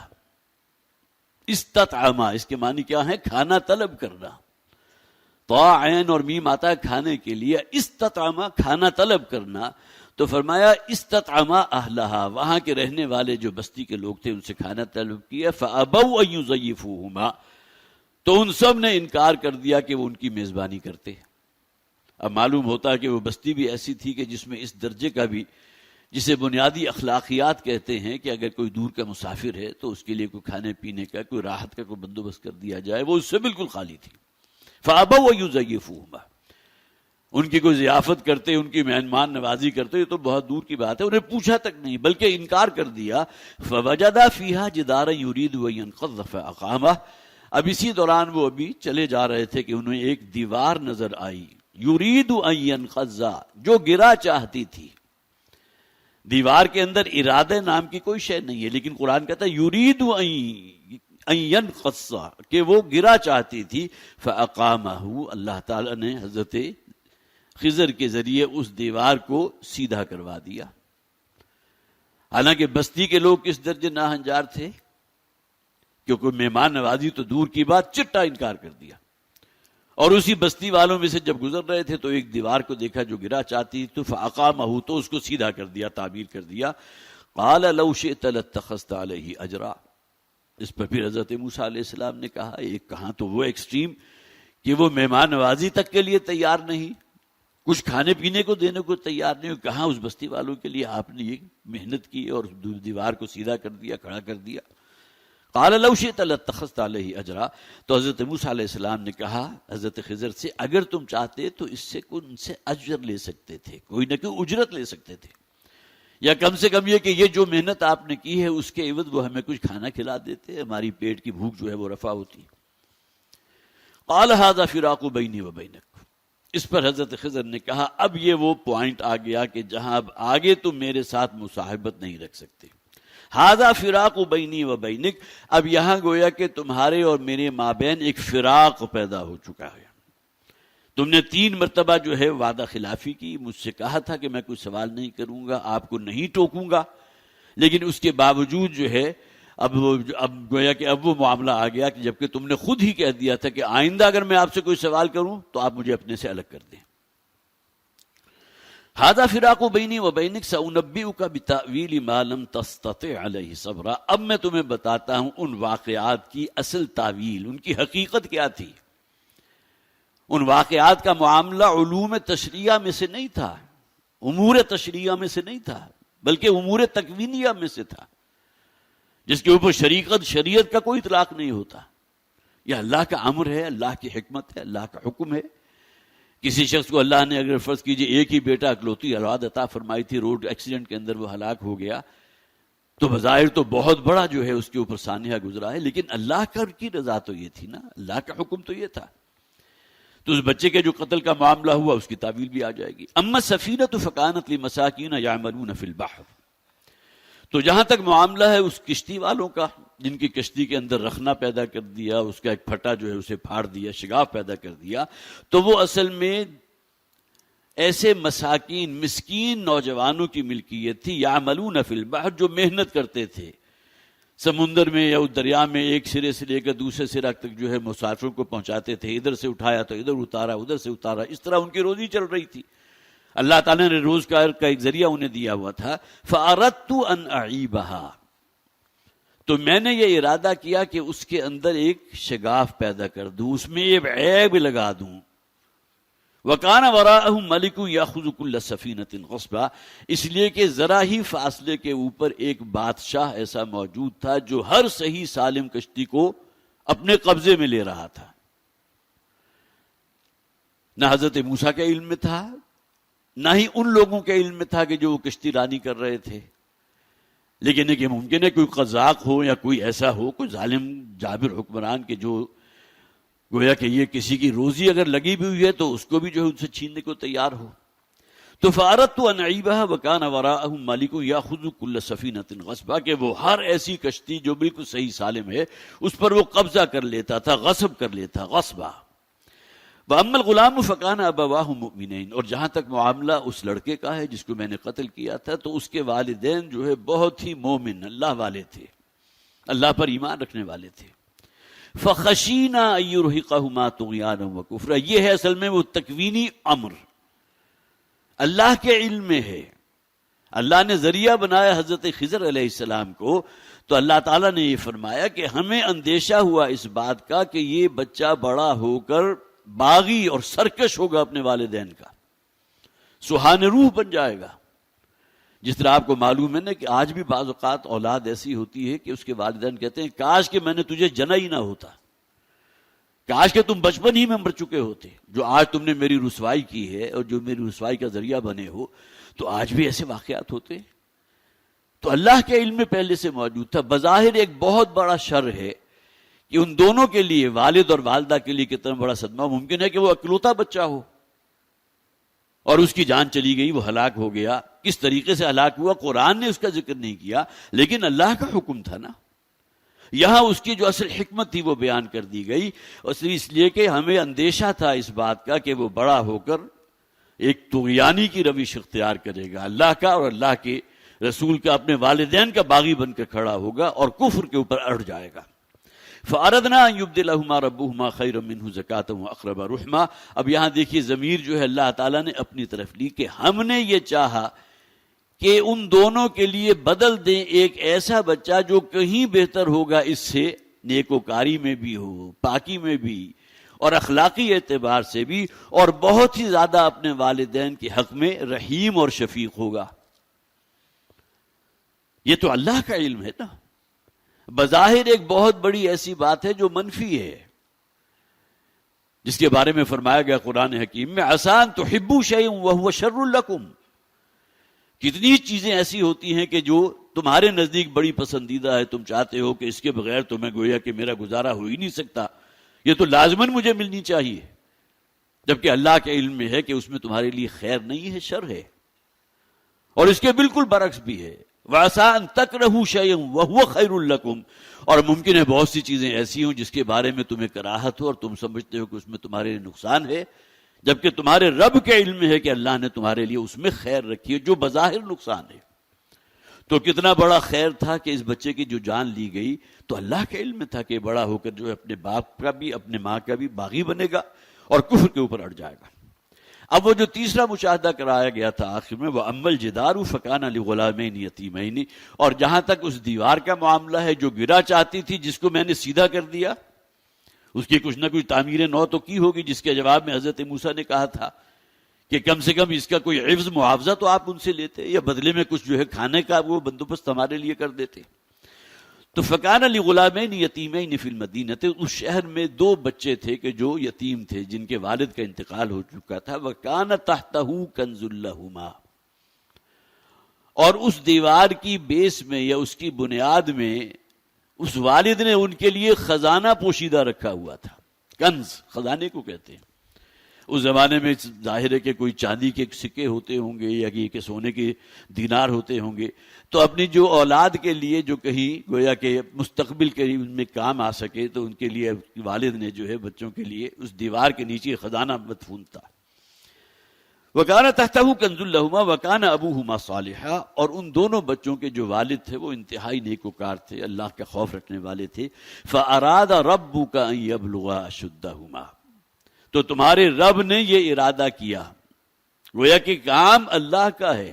[SPEAKER 1] استطعما، اس کے معنی کیا ہے؟ کھانا طلب کرنا۔ طا عین اور میم آتا ہے کھانے کے لیے، استطعما کھانا طلب کرنا، تو فرمایا استطعما اہلہا، وہاں کے رہنے والے جو بستی کے لوگ تھے ان سے کھانا طلب کیا، فابوا ان یضیفوہما، تو ان سب نے انکار کر دیا کہ وہ ان کی میزبانی کرتے۔ اب معلوم ہوتا ہے کہ وہ بستی بھی ایسی تھی کہ جس میں اس درجے کا بھی، جسے بنیادی اخلاقیات کہتے ہیں کہ اگر کوئی دور کا مسافر ہے تو اس کے لیے کوئی کھانے پینے کا، کوئی راحت کا کوئی بندوبست کر دیا جائے، وہ اس سے بالکل خالی تھی۔ فابوا ان یضیفوہما، ان کی کوئی ضیافت کرتے، ان کی مہمان نوازی کرتے، یہ تو بہت دور کی بات ہے، انہیں پوچھا تک نہیں بلکہ انکار کر دیا۔ فوجد فیہا جدارا یرید ان ینقض فاقامہ، اب اسی دوران وہ ابھی چلے جا رہے تھے کہ انہیں ایک دیوار نظر آئی، یرید ان ینقض، جو گرا چاہتی تھی۔ دیوار کے اندر ارادہ نام کی کوئی شے نہیں ہے، لیکن قرآن کہتا ہے یرید ان ینقض، کہ وہ گرا چاہتی تھی۔ فاقامہ، اللہ تعالیٰ نے حضرت خضر کے ذریعے اس دیوار کو سیدھا کروا دیا۔ حالانکہ بستی کے لوگ کس درجے ناہنجار تھے، کیونکہ مہمان نوازی تو دور کی بات، چٹا انکار کر دیا۔ اور اسی بستی والوں میں سے جب گزر رہے تھے تو ایک دیوار کو دیکھا جو گرا چاہتی تو فاقامہ، تو اس کو سیدھا کر دیا، تعبیر کر دیا۔ قال لو شئت لاتخذت علیہ اجرا، اس پر پھر حضرت موسیٰ علیہ السلام نے کہا، ایک کہاں تو وہ ایکسٹریم کہ وہ مہمان نوازی تک کے لیے تیار نہیں، کچھ کھانے پینے کو دینے کو تیار نہیں، کہاں اس بستی والوں کے لیے آپ نے یہ محنت کی اور دیوار کو سیدھا کر دیا، کھڑا کر دیا۔ قال لو شئت لاتخذت علیہ اجرا، تو حضرت موسیٰ علیہ السلام نے کہا حضرت خضر سے، اگر تم چاہتے تو اس سے ان سے اجر لے سکتے تھے، کوئی نہ کوئی اجرت لے سکتے تھے، یا کم سے کم یہ کہ یہ جو محنت آپ نے کی ہے اس کے عوض وہ ہمیں کچھ کھانا کھلا دیتے، ہماری پیٹ کی بھوک جو ہے وہ رفع ہوتی۔ قال ھذا فراق بینی و بینک، اس پر حضرت خضر نے کہا اب یہ وہ پوائنٹ آ گیا کہ جہاں اب آگے تم میرے ساتھ مصاحبت نہیں رکھ سکتے۔ ھذا فراق بینی و بینک، اب یہاں گویا کہ تمہارے اور میرے مابین ایک فراق پیدا ہو چکا ہے۔ تم نے 3 مرتبہ جو ہے وعدہ خلافی کی، مجھ سے کہا تھا کہ میں کوئی سوال نہیں کروں گا، آپ کو نہیں ٹوکوں گا، لیکن اس کے باوجود جو ہے اب گویا کہ اب وہ معاملہ آ گیا کہ جبکہ تم نے خود ہی کہہ دیا تھا کہ آئندہ اگر میں آپ سے کوئی سوال کروں تو آپ مجھے اپنے سے الگ کر دیں۔ ھذا فراق بینی و بینک سأنبئک بتأویل ما لم تستطع علیہ صبرا، اب میں تمہیں بتاتا ہوں ان واقعات کی اصل تعویل، ان کی حقیقت کیا تھی۔ ان واقعات کا معاملہ علوم تشریعہ میں سے نہیں تھا، امور تشریعہ میں سے نہیں تھا، بلکہ امور تکوینیہ میں سے تھا، جس کے اوپر شریعت کا کوئی اطلاق نہیں ہوتا۔ یہ اللہ کا امر ہے، اللہ کی حکمت ہے، اللہ کا حکم ہے۔ کسی شخص کو اللہ نے اگر فرض کیجئے ایک ہی بیٹا اکلوتی اولاد عطا فرمائی تھی، روڈ ایکسیڈنٹ کے اندر وہ ہلاک ہو گیا، تو بظاہر تو بہت بڑا جو ہے اس کے اوپر سانحہ گزرا ہے، لیکن اللہ کی رضا تو یہ تھی نا، اللہ کا حکم تو یہ تھا۔ تو اس بچے کے جو قتل کا معاملہ ہوا اس کی تعویل بھی آ جائے گی۔ اما السفینۃ فکانت لمساکین یعملون فی البحر، تو جہاں تک معاملہ ہے اس کشتی والوں کا، جن کی کشتی کے اندر رخنا پیدا کر دیا، اس کا ایک پھٹا جو ہے اسے پھاڑ دیا، شگاف پیدا کر دیا، تو وہ اصل میں ایسے مساکین، مسکین نوجوانوں کی ملکیت تھی، یعملون فی البحر، جو محنت کرتے تھے سمندر میں یا دریا میں، ایک سرے سے لے کر دوسرے سرے تک جو ہے مسافروں کو پہنچاتے تھے، ادھر سے اٹھایا تو ادھر اتارا، ادھر سے اتارا، اس طرح ان کی روزی چل رہی تھی۔ اللہ تعالیٰ نے روزگار کا ایک ذریعہ انہیں دیا ہوا تھا۔ فَأَرَدْتُ أَنْ أَعِيبَهَا، تو میں نے یہ ارادہ کیا کہ اس کے اندر ایک شگاف پیدا کر دوں، اس میں ایک عیب لگا دوں۔ وَكَانَ وَرَاءَهُمْ مَلِكٌ يَأْخُذُ كُلَّ سَفِينَةٍ غَصْبًا، اس لیے کہ ذرا ہی فاصلے کے اوپر ایک بادشاہ ایسا موجود تھا جو ہر صحیح سالم کشتی کو اپنے قبضے میں لے رہا تھا۔ نہ حضرت موسیٰ کے علم میں تھا، نہ ہی ان لوگوں کے علم میں تھا کہ جو وہ کشتی رانی کر رہے تھے، لیکن یہ ممکن ہے کوئی قزاق ہو یا کوئی ایسا ہو، کوئی ظالم جابر حکمران کے جو گویا کہ یہ کسی کی روزی اگر لگی بھی ہوئی ہے تو اس کو بھی جو ہے ان سے چھیننے کو تیار ہو۔ تو فَأَرَدْتُ أَنْ أَعِيبَهَا وَكَانَ وَرَاءَهُمْ مَلِكٌ يَأْخُذُ كُلَّ سَفِينَةٍ غَصْبًا، کہ وہ ہر ایسی کشتی جو بالکل صحیح سالم ہے اس پر وہ قبضہ کر لیتا تھا، غصب کر لیتا، غصبہ۔ وَأَمَّا الْغُلَامُ فَكَانَ أَبَوَاهُ مُؤْمِنَيْنِ، اور جہاں تک معاملہ اس لڑکے کا ہے جس کو میں نے قتل کیا تھا، تو اس کے والدین جو ہے بہت ہی مومن، اللہ والے تھے، اللہ پر ایمان رکھنے والے تھے۔ فَخَشِينَا أَن يُرْهِقَهُمَا طُغْيَانًا وَكُفْرًا، یہ ہے اصل میں وہ تکوینی امر اللہ کے علم میں ہے۔ اللہ نے ذریعہ بنایا حضرت خضر علیہ السلام کو، تو اللہ تعالیٰ نے یہ فرمایا کہ ہمیں اندیشہ ہوا اس بات کا کہ یہ بچہ بڑا ہو کر باغی اور سرکش ہوگا اپنے والدین کا، سبحان روح بن جائے گا۔ جس طرح آپ کو معلوم ہے نا کہ آج بھی بعض اوقات اولاد ایسی ہوتی ہے کہ اس کے والدین کہتے ہیں کاش کہ میں نے تجھے جنا ہی نہ ہوتا، کاش کہ تم بچپن ہی میں مر چکے ہوتے، جو آج تم نے میری رسوائی کی ہے اور جو میری رسوائی کا ذریعہ بنے ہو۔ تو آج بھی ایسے واقعات ہوتے ہیں۔ تو اللہ کے علم میں پہلے سے موجود تھا۔ بظاہر ایک بہت بڑا شر ہے کہ ان دونوں کے لیے، والد اور والدہ کے لیے کتنا بڑا صدمہ ممکن ہے کہ وہ اکلوتا بچہ ہو اور اس کی جان چلی گئی، وہ ہلاک ہو گیا۔ کس طریقے سے ہلاک ہوا قرآن نے اس کا ذکر نہیں کیا، لیکن اللہ کا حکم تھا نا۔ یہاں اس کی جو اصل حکمت تھی وہ بیان کر دی گئی، اور صرف اس لیے کہ ہمیں اندیشہ تھا اس بات کا کہ وہ بڑا ہو کر ایک طغیانی کی روش اختیار کرے گا، اللہ کا اور اللہ کے رسول کا، اپنے والدین کا باغی بن کر کھڑا ہوگا اور کفر کے اوپر اڑ جائے گا۔ فَأَرَدْنَا أَن يُبْدِلَهُمَا رَبُّهُمَا خَيْرًا مِّنْهُ زَكَاةً وَأَقْرَبَ رُحْمًا۔ اب یہاں دیکھیے ضمیر جو ہے اللہ تعالیٰ نے اپنی طرف لی کہ ہم نے یہ چاہا کہ ان دونوں کے لیے بدل دیں ایک ایسا بچہ جو کہیں بہتر ہوگا اس سے، نیکوکاری میں بھی ہو، پاکی میں بھی اور اخلاقی اعتبار سے بھی، اور بہت ہی زیادہ اپنے والدین کے حق میں رحیم اور شفیق ہوگا۔ یہ تو اللہ کا علم ہے نا۔ بظاہر ایک بہت بڑی ایسی بات ہے جو منفی ہے، جس کے بارے میں فرمایا گیا قرآن حکیم میں عَسَىٰ أَن تُحِبُّوا شَيْئًا وَهُوَ شَرٌّ لَكُمْ۔ کتنی چیزیں ایسی ہوتی ہیں کہ جو تمہارے نزدیک بڑی پسندیدہ ہے، تم چاہتے ہو کہ اس کے بغیر تمہیں گویا کہ میرا گزارا ہو ہی نہیں سکتا، یہ تو لازماً مجھے ملنی چاہیے، جبکہ اللہ کے علم میں ہے کہ اس میں تمہارے لیے خیر نہیں ہے، شر ہے۔ اور اس کے بالکل برعکس بھی ہے، وَعَسَىٰ أَن تَكْرَهُوا شَيْئًا وَهُوَ خَيْرٌ لَكُمْ، اور ممکن ہے بہت سی چیزیں ایسی ہوں جس کے بارے میں تمہیں کراہت ہو اور تم سمجھتے ہو کہ اس میں تمہارے لیے نقصان ہے، جبکہ تمہارے رب کے علم میں ہے کہ اللہ نے تمہارے لیے اس میں خیر رکھی ہے جو بظاہر نقصان ہے۔ تو کتنا بڑا خیر تھا کہ اس بچے کی جو جان لی گئی، تو اللہ کے علم میں تھا کہ بڑا ہو کر جو ہے اپنے باپ کا بھی اپنے ماں کا بھی باغی بنے گا اور کفر کے اوپر اڑ جائے گا۔ اب وہ جو تیسرا مشاہدہ کرایا گیا تھا آخر میں، وہ اما الجدار فکان لغلامین یتیمین، اور جہاں تک اس دیوار کا معاملہ ہے جو گرا چاہتی تھی، جس کو میں نے سیدھا کر دیا، اس کی کچھ نہ کچھ تعمیر نو تو کی ہوگی، جس کے جواب میں حضرت موسیٰ نے کہا تھا کہ کم سے کم اس کا کوئی عوض معاوضہ تو آپ ان سے لیتے، یا بدلے میں کچھ جو ہے کھانے کا وہ بندوبست ہمارے لیے کر دیتے۔ تو فکان لغلامین یتیمین فی المدینہ، اس شہر میں دو بچے تھے کہ جو یتیم تھے، جن کے والد کا انتقال ہو چکا تھا۔ وکان تحتہ کنز لہما، اور اس دیوار کی بیس میں یا اس کی بنیاد میں اس والد نے ان کے لیے خزانہ پوشیدہ رکھا ہوا تھا۔ کنز خزانے کو کہتے ہیں۔ اس زمانے میں ظاہر ہے کہ کوئی چاندی کے سکے ہوتے ہوں گے یا کہ سونے کے دینار ہوتے ہوں گے، تو اپنی جو اولاد کے لیے جو کہیں گویا کہ مستقبل کے ان میں کام آ سکے، تو ان کے لیے والد نے جو ہے بچوں کے لیے اس دیوار کے نیچے خزانہ مدفون تھا۔ وَكَانَ تَحْتَهُ كَنْزٌ لَهُمَا وَكَانَ أَبُوهُمَا صَالِحًا، اور ان دونوں بچوں کے جو والد تھے وہ انتہائی نیکوکار تھے، اللہ کا خوف رکھنے والے تھے۔ فَأَرَادَ رَبُّكَ أَن يَبْلُغَا أَشُدَّهُمَا، تو تمہارے رب نے یہ ارادہ کیا، گویا کہ کام اللہ کا ہے،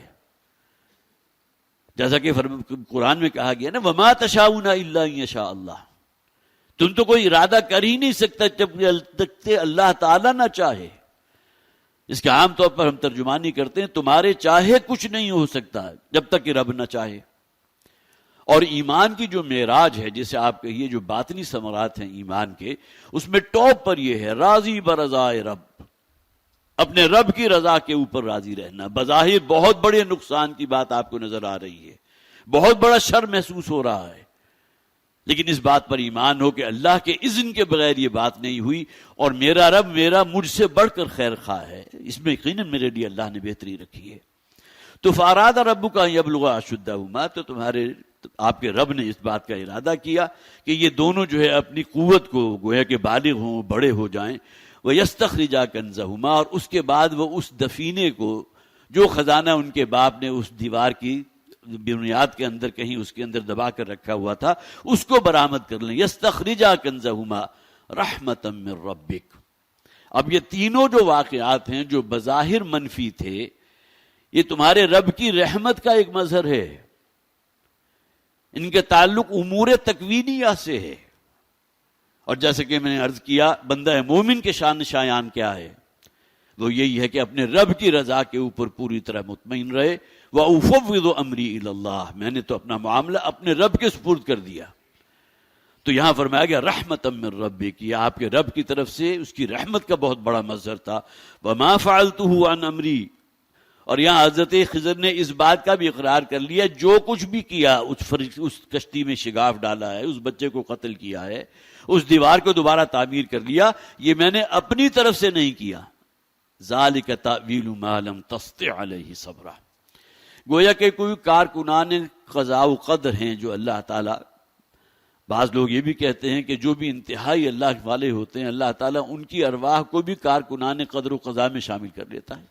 [SPEAKER 1] جیسا کہ قرآن میں کہا گیا نا وما تشاؤون الا ان یشاء اللہ، تم تو کوئی ارادہ کر ہی نہیں سکتا جب تک اللہ تعالیٰ نہ چاہے. اس کے عام طور پر ہم ترجمانی کرتے ہیں تمہارے چاہے کچھ نہیں ہو سکتا جب تک کہ رب نہ چاہے. اور ایمان کی جو معراج ہے، جسے آپ کہیے جو باطنی ثمرات ہیں ایمان کے، اس میں ٹاپ پر یہ ہے راضی برضائے رب، اپنے رب کی رضا کے اوپر راضی رہنا. بظاہر بہت بڑے نقصان کی بات آپ کو نظر آ رہی ہے، بہت بڑا شر محسوس ہو رہا ہے، لیکن اس بات پر ایمان ہو کہ اللہ کے اذن کے بغیر یہ بات نہیں ہوئی، اور میرا رب مجھ سے بڑھ کر خیر خواہ ہے، اس میں یقیناً میرے لیے اللہ نے بہتری رکھی ہے. تو فاراد ربک ان یبلغ اشدہما، تو آپ کے رب نے اس بات کا ارادہ کیا کہ یہ دونوں جو ہے اپنی قوت کو گویا کہ بالغ ہوں، بڑے ہو جائیں. وَيَسْتَخْرِجَا كَنْزَهُمَا، اور اس کے بعد وہ اس دفینے کو جو خزانہ ان کے باپ نے اس دیوار کی بنیاد کے اندر کہیں اس کے اندر دبا کر رکھا ہوا تھا، اس کو برآمد کر لیں. يَسْتَخْرِجَا كَنْزَهُمَا رَحْمَةً مِّن رَبِّكَ. اب یہ تینوں جو واقعات ہیں جو بظاہر منفی تھے، یہ تمہارے رب کی رحمت کا ایک مظہر ہے. ان کے تعلق امور تکوینیہ سے ہے. اور جیسے کہ میں نے عرض کیا، بندہ مومن کے شان شایان کیا ہے؟ وہ یہی ہے کہ اپنے رب کی رضا کے اوپر پوری طرح مطمئن رہے. وَأُفَوِّضُ أَمْرِي إِلَى اللَّهِ، میں نے تو اپنا معاملہ اپنے رب کے سپرد کر دیا. تو یہاں فرمایا گیا رحمةً مِّن رَبِّكَ، یہ آپ کے رب کی طرف سے اس کی رحمت کا بہت بڑا مظہر تھا. وَمَا فَعَلْتُهُ عَنْ أَمْرِي، اور یہاں حضرت خضر نے اس بات کا بھی اقرار کر لیا، جو کچھ بھی کیا، اس کشتی میں شگاف ڈالا ہے، اس بچے کو قتل کیا ہے، اس دیوار کو دوبارہ تعمیر کر لیا، یہ میں نے اپنی طرف سے نہیں کیا. ذالک تأویل ما لم تستطع علیہ صبرا. گویا کہ کوئی کارکنان قضاء و قدر ہیں جو اللہ تعالیٰ، بعض لوگ یہ بھی کہتے ہیں کہ جو بھی انتہائی اللہ والے ہوتے ہیں، اللہ تعالیٰ ان کی ارواح کو بھی کارکنان قدر و قضاء میں شامل کر لیتا ہے.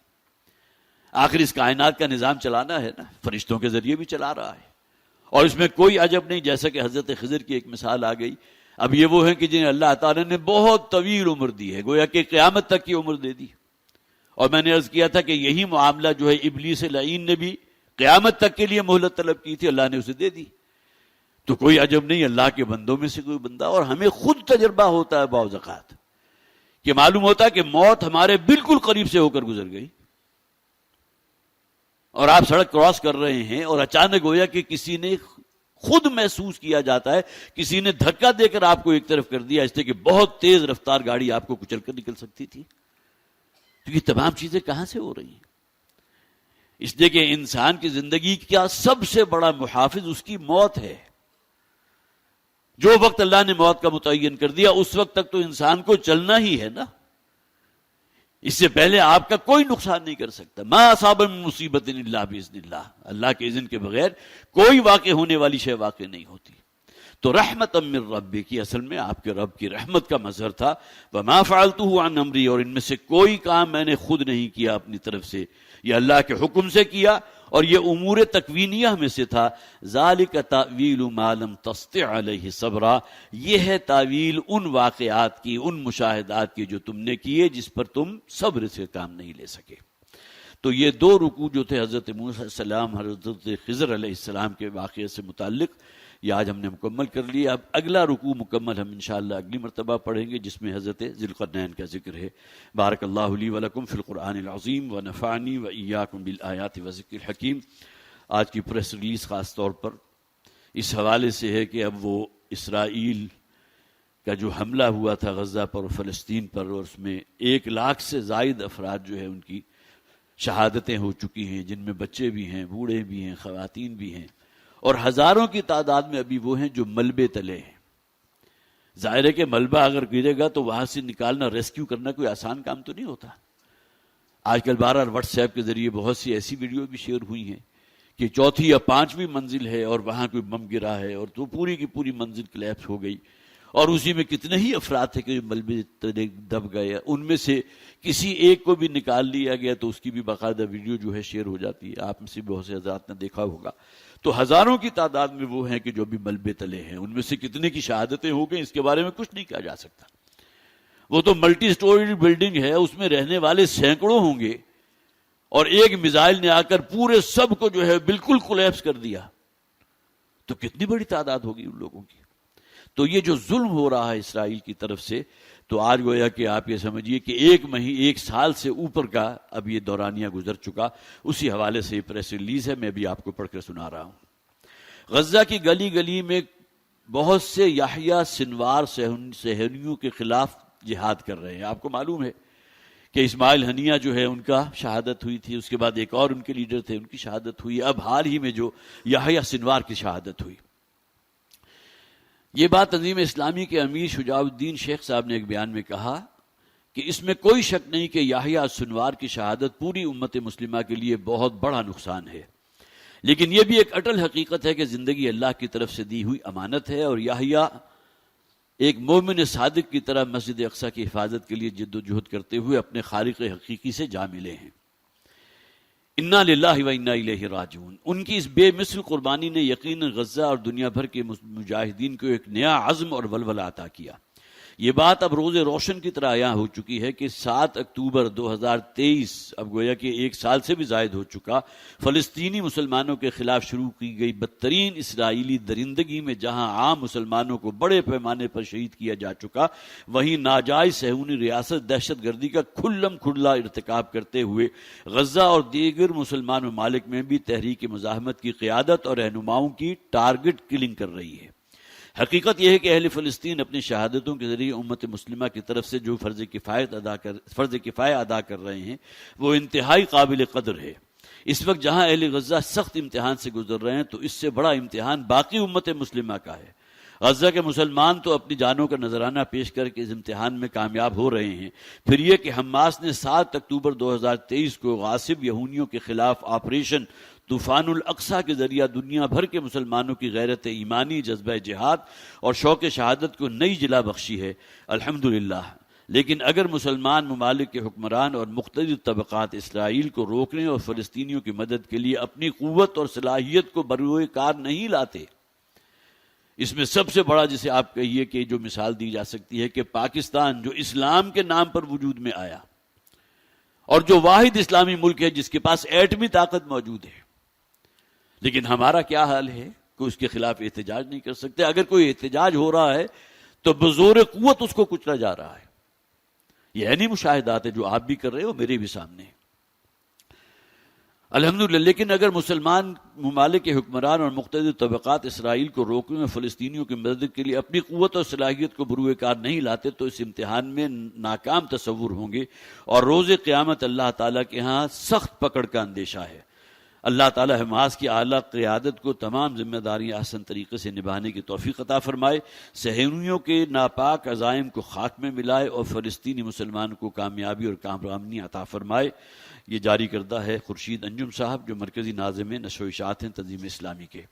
[SPEAKER 1] آخر اس کائنات کا نظام چلانا ہے نا، فرشتوں کے ذریعے بھی چلا رہا ہے، اور اس میں کوئی عجب نہیں. جیسا کہ حضرت خضر کی ایک مثال آ گئی. اب یہ وہ ہیں کہ جنہیں اللہ تعالیٰ نے بہت طویل عمر دی ہے، گویا کہ قیامت تک کی عمر دے دی. اور میں نے عرض کیا تھا کہ یہی معاملہ جو ہے ابلیس لعین نے بھی قیامت تک کے لیے مہلت طلب کی تھی، اللہ نے اسے دے دی. تو کوئی عجب نہیں اللہ کے بندوں میں سے کوئی بندہ. اور ہمیں خود تجربہ ہوتا ہے بعض اوقات کہ معلوم ہوتا ہے کہ موت ہمارے بالکل قریب سے ہو کر گزر گئی، اور آپ سڑک کراس کر رہے ہیں اور اچانک گویا کہ کسی نے خود محسوس کیا جاتا ہے، کسی نے دھکا دے کر آپ کو ایک طرف کر دیا، اس لیے کہ بہت تیز رفتار گاڑی آپ کو کچل کر نکل سکتی تھی. تو یہ تمام چیزیں کہاں سے ہو رہی ہیں؟ اس لیے کہ انسان کی زندگی کا سب سے بڑا محافظ اس کی موت ہے. جو وقت اللہ نے موت کا متعین کر دیا اس وقت تک تو انسان کو چلنا ہی ہے نا، اس سے پہلے آپ کا کوئی نقصان نہیں کر سکتا. ما اصاب من مصیبت الا باذن اللہ، اللہ کے اذن کے بغیر کوئی واقع ہونے والی شے واقع نہیں ہوتی. تو رحمت من ربی کی اصل میں آپ کے رب کی رحمت کا مظہر تھا. وما فعلته عن امری، اور ان میں سے کوئی کام میں نے خود نہیں کیا اپنی طرف سے، یہ اللہ کے حکم سے کیا، اور یہ امور تکوینیہ میں سے تھا. ذالک تأویل ما لم تستطع علیہ صبرا، یہ ہے تعویل ان واقعات کی، ان مشاہدات کی جو تم نے کیے جس پر تم صبر سے کام نہیں لے سکے. تو یہ دو رکوع جو تھے حضرت موسیٰ علیہ السلام حضرت خضر علیہ السلام کے واقعے سے متعلق، یہ آج ہم نے مکمل کر لیا. اب اگلا رکوع مکمل ہم انشاءاللہ اگلی مرتبہ پڑھیں گے، جس میں حضرت ذی القرنین کا ذکر ہے. بارک اللہ لی ولکم فی القرآن العظیم ونفعنی وإیاکم بالآیات وذکر الحکیم. آج کی پریس ریلیز خاص طور پر اس حوالے سے ہے کہ اب وہ اسرائیل کا جو حملہ ہوا تھا غزہ پر اور فلسطین پر، اور اس میں 1 لاکھ سے زائد افراد جو ہے ان کی شہادتیں ہو چکی ہیں، جن میں بچے بھی ہیں، بوڑھے بھی ہیں، خواتین بھی ہیں، اور ہزاروں کی تعداد میں ابھی وہ ہیں جو ملبے تلے ہیں. ظاہر ہے کہ ملبہ اگر گرے گا تو وہاں سے نکالنا، ریسکیو کرنا کوئی آسان کام تو نہیں ہوتا. آج کل بہرحال واٹس ایپ کے ذریعے بہت سی ایسی ویڈیو بھی شیئر ہوئی ہیں کہ 4تھی یا 5ویں منزل ہے اور وہاں کوئی بم گرا ہے اور تو پوری کی پوری منزل کلیپس ہو گئی، اور اسی میں کتنے ہی افراد تھے کہ ملبے تلے دب گئے. ان میں سے کسی ایک کو بھی نکال لیا گیا تو اس کی بھی باقاعدہ ویڈیو جو ہے شیئر ہو جاتی ہے. آپ میں سے بہت سے حضرات نے دیکھا ہوگا. تو ہزاروں کی تعداد میں وہ ہیں کہ جو بھی ملبے تلے ہیں. ان میں سے کتنے کی شہادتیں ہو گئیں اس کے بارے میں کچھ نہیں کہا جا سکتا. وہ تو ملٹی سٹوری بلڈنگ ہے، اس میں رہنے والے سینکڑوں ہوں گے، اور ایک میزائل نے آ کر پورے سب کو جو ہے بالکل کولیپس کر دیا. تو کتنی بڑی تعداد ہوگی ان لوگوں کی. تو یہ جو ظلم ہو رہا ہے اسرائیل کی طرف سے، تو آج گویا کہ آپ یہ سمجھیے کہ ایک سال سے اوپر کا اب یہ دورانیہ گزر چکا. اسی حوالے سے یہ پریس ریلیز ہے، میں بھی آپ کو پڑھ کر سنا رہا ہوں. غزہ کی گلی گلی میں بہت سے یحییٰ سنوار صہیونیوں کے خلاف جہاد کر رہے ہیں. آپ کو معلوم ہے کہ اسماعیل ہنیہ جو ہے ان کا شہادت ہوئی تھی، اس کے بعد ایک اور ان کے لیڈر تھے، ان کی شہادت ہوئی. اب حال ہی میں جو یحییٰ سنوار کی شہادت ہوئی. یہ بات تنظیم اسلامی کے امیر شجاع الدین شیخ صاحب نے ایک بیان میں کہا کہ اس میں کوئی شک نہیں کہ یحییٰ سنوار کی شہادت پوری امت مسلمہ کے لیے بہت بڑا نقصان ہے، لیکن یہ بھی ایک اٹل حقیقت ہے کہ زندگی اللہ کی طرف سے دی ہوئی امانت ہے، اور یحییٰ ایک مومن صادق کی طرح مسجد اقصیٰ کی حفاظت کے لیے جد و جہد کرتے ہوئے اپنے خالق حقیقی سے جا ملے ہیں. انا للہ و انا الیہ راجعون. ان کی اس بے مثل قربانی نے یقیناً غزہ اور دنیا بھر کے مجاہدین کو ایک نیا عزم اور ولولہ عطا کیا. یہ بات اب روز روشن کی طرح عیاں ہو چکی ہے کہ 7 اکتوبر 2023، اب گویا کہ ایک سال سے بھی زائد ہو چکا، فلسطینی مسلمانوں کے خلاف شروع کی گئی بدترین اسرائیلی درندگی میں جہاں عام مسلمانوں کو بڑے پیمانے پر شہید کیا جا چکا، وہیں ناجائز صہیونی ریاست دہشت گردی کا کھلم کھلا ارتکاب کرتے ہوئے غزہ اور دیگر مسلمان ممالک میں بھی تحریک مزاحمت کی قیادت اور رہنماؤں کی ٹارگٹ کلنگ کر رہی ہے. حقیقت یہ ہے کہ اہل فلسطین اپنی شہادتوں کے ذریعے امت مسلمہ کی طرف سے جو فرض کفایہ ادا کر رہے ہیں وہ انتہائی قابل قدر ہے. اس وقت جہاں اہل غزہ سخت امتحان سے گزر رہے ہیں تو اس سے بڑا امتحان باقی امت مسلمہ کا ہے. غزہ کے مسلمان تو اپنی جانوں کا نذرانہ پیش کر کے اس امتحان میں کامیاب ہو رہے ہیں. پھر یہ کہ حماس نے 7 اکتوبر 2023 کو غاصب یہودیوں کے خلاف آپریشن طوفان الاقصیٰ کے ذریعہ دنیا بھر کے مسلمانوں کی غیرت ایمانی، جذبہ جہاد اور شوق شہادت کو نئی جلا بخشی ہے، الحمدللہ. لیکن اگر مسلمان ممالک کے حکمران اور مختلف طبقات اسرائیل کو روکنے اور فلسطینیوں کی مدد کے لیے اپنی قوت اور صلاحیت کو بروئے کار نہیں لاتے، اس میں سب سے بڑا جسے آپ کہیے کہ جو مثال دی جا سکتی ہے کہ پاکستان جو اسلام کے نام پر وجود میں آیا اور جو واحد اسلامی ملک ہے جس کے پاس ایٹمی طاقت موجود ہے، لیکن ہمارا کیا حال ہے کہ اس کے خلاف احتجاج نہیں کر سکتے. اگر کوئی احتجاج ہو رہا ہے تو بزور قوت اس کو کچلا جا رہا ہے. یہ نہیں مشاہدات ہے جو آپ بھی کر رہے ہو، میرے بھی سامنے الحمدللہ. لیکن اگر مسلمان ممالک کے حکمران اور مختلف طبقات اسرائیل کو روکنے میں فلسطینیوں کی مدد کے لیے اپنی قوت اور صلاحیت کو بروئے کار نہیں لاتے تو اس امتحان میں ناکام تصور ہوں گے، اور روز قیامت اللہ تعالیٰ کے ہاں سخت پکڑ کا اندیشہ ہے. اللہ تعالیٰ حماس کی اعلیٰ قیادت کو تمام ذمہ داریاں احسن طریقے سے نبھانے کی توفیق عطا فرمائے، صہیونیوں کے ناپاک عزائم کو خاک میں ملائے اور فلسطینی مسلمان کو کامیابی اور کامرانی عطا فرمائے. یہ جاری کردہ ہے خورشید انجم صاحب جو مرکزی ناظم نشر و اشاعت ہیں تنظیم اسلامی کے.